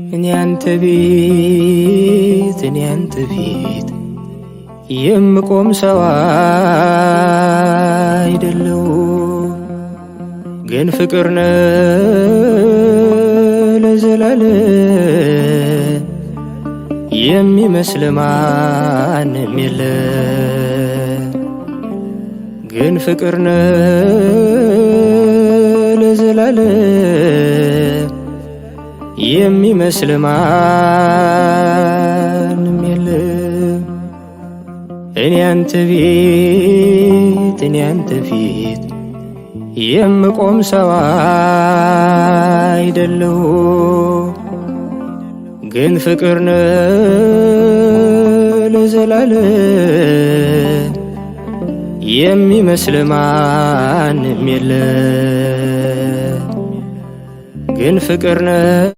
እኔ አንተ ቤት የምቆም ሰው አይደለሁ፣ ግን ፍቅር ነህ ለዘላለም የሚመስል ማንም የለ። ግን ፍቅር ነህ ለዘላለም የሚመስል ማንም የለ። እኔ አንተ ፊት የምቆም ሰው አይደለሁ፣ ግን ፍቅር ነህ ለዘላለም የሚመስል ማንም የለ። ግን ፍቅር ነህ